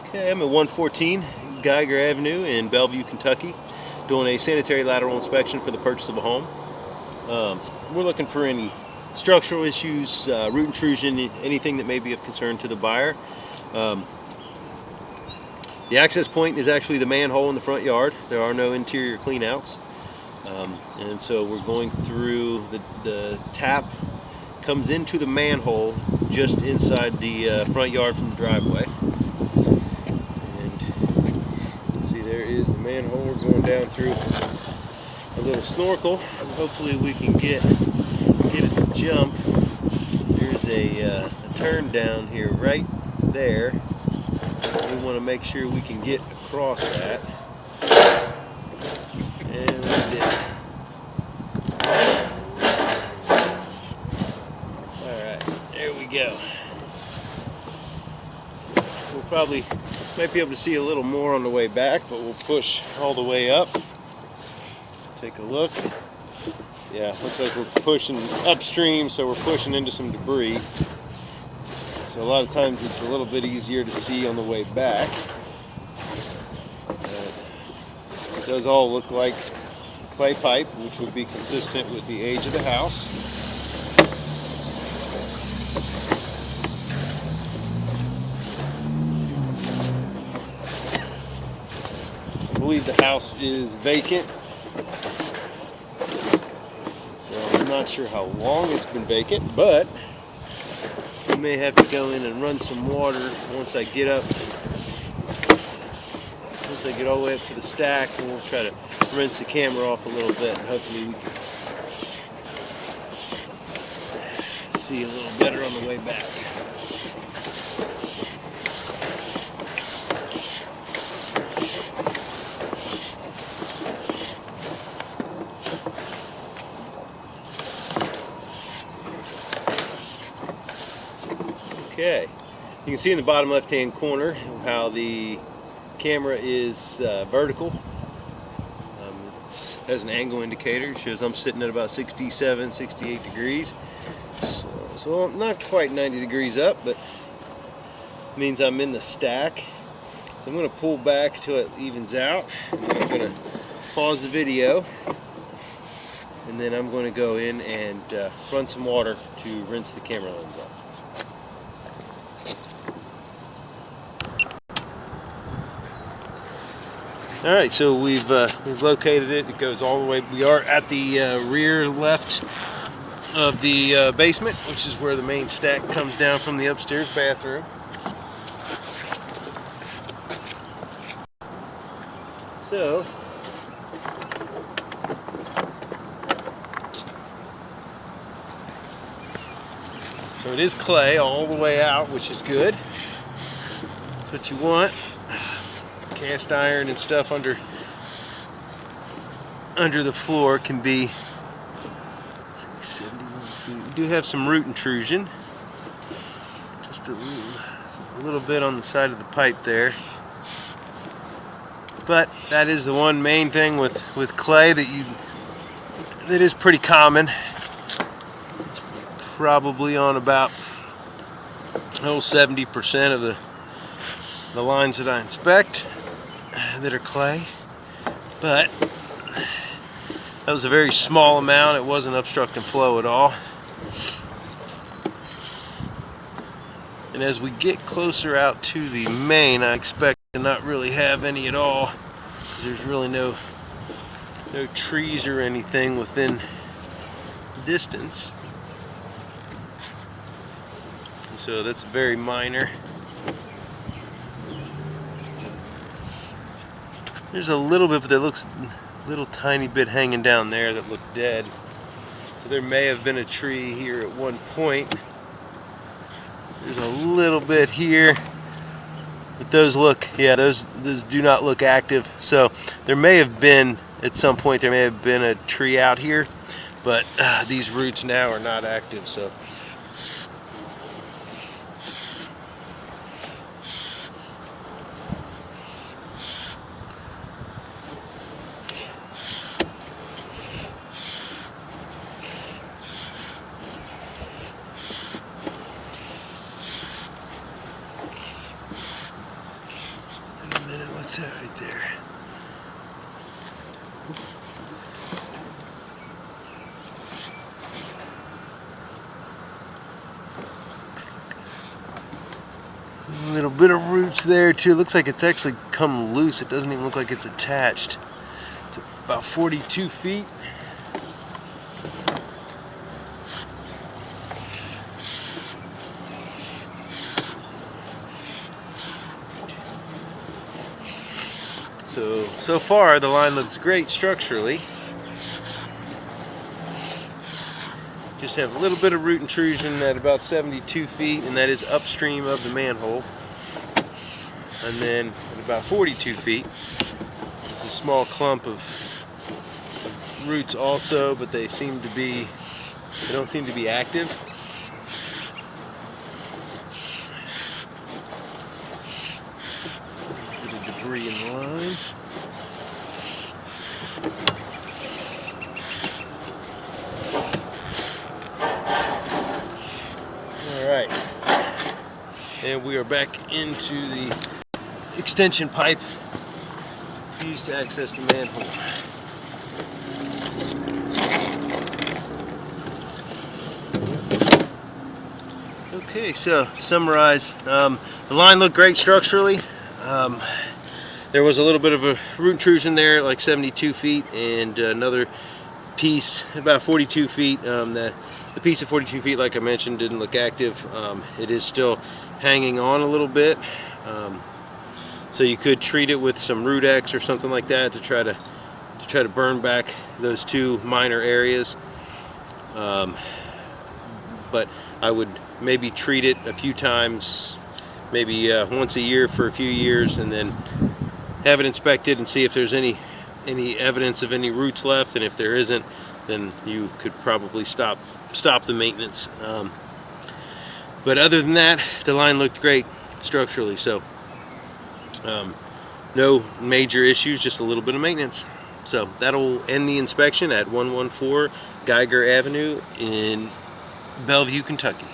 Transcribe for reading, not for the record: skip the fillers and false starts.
Okay, I'm at 114 Geiger Avenue in Bellevue, Kentucky, doing a sanitary lateral inspection for the purchase of a home. We're looking for any structural issues, root intrusion, anything that may be of concern to the buyer. The access point is actually the manhole in the front yard. There are no interior cleanouts. And so we're going through the tap comes into the manhole just inside the front yard from the driveway. And see, there is the manhole. We're going down through a little snorkel, and hopefully we can get it to jump. There's a turn down here right there. We want to make sure we can get across that. And we did. Alright, there we go. So we'll might be able to see a little more on the way back, but we'll push all the way up. Take a look. Yeah, looks like we're pushing upstream, so we're pushing into some debris. So a lot of times it's a little bit easier to see on the way back. It does all look like clay pipe, which would be consistent with the age of the house. I believe the house is vacant. So I'm not sure how long it's been vacant, but we may have to go in and run some water once I get all the way up to the stack, and we'll try to rinse the camera off a little bit, and hopefully we can see a little better on the way back. Okay, you can see in the bottom left-hand corner how the camera is vertical. It has an angle indicator. It shows I'm sitting at about 67, 68 degrees. So I'm not quite 90 degrees up, but it means I'm in the stack. So I'm going to pull back till it evens out. I'm going to pause the video, and then I'm going to go in and run some water to rinse the camera lens off. All right, so we've located it. It goes all the way. We are at the rear left of the basement, which is where the main stack comes down from the upstairs bathroom. So it is clay all the way out, which is good. That's what you want. Cast iron and stuff under the floor can be 71 feet. We do have some root intrusion, just a little bit on the side of the pipe there, but that is the one main thing with clay that is pretty common. It's probably on about 70% of the lines that I inspect that are clay, but that was a very small amount. It wasn't obstructing flow at all. And as we get closer out to the main, I expect to not really have any at all, because there's really no trees or anything within distance. And so that's very minor. There's a little bit, but there looks a little tiny bit hanging down there that looked dead. So there may have been a tree here at one point. There's a little bit here, but those do not look active. So there may have been, at some point, there may have been a tree out here, but these roots now are not active. So A little bit of roots there too. Looks like it's actually come loose. It doesn't even look like it's attached. It's about 42 feet. So far the line looks great structurally. Just have a little bit of root intrusion at about 72 feet, and that is upstream of the manhole. And then at about 42 feet, there's a small clump of roots also, but they don't seem to be active. A bit of debris in the line. Alright, and we are back into the extension pipe used to access the manhole. Okay, so summarize. The line looked great structurally. There was a little bit of a root intrusion there at like 72 feet, and another piece at about 42 feet. The piece at 42 feet, like I mentioned, didn't look active. It is still hanging on a little bit. So you could treat it with some root X or something like that to try to burn back those two minor areas. But I would maybe treat it a few times, maybe once a year for a few years, and then have it inspected and see if there's any evidence of any roots left. And if there isn't, then you could probably stop the maintenance. But other than that, the line looked great structurally. So no major issues, just a little bit of maintenance. So that'll end the inspection at 114 Geiger Avenue in Bellvue, Kentucky.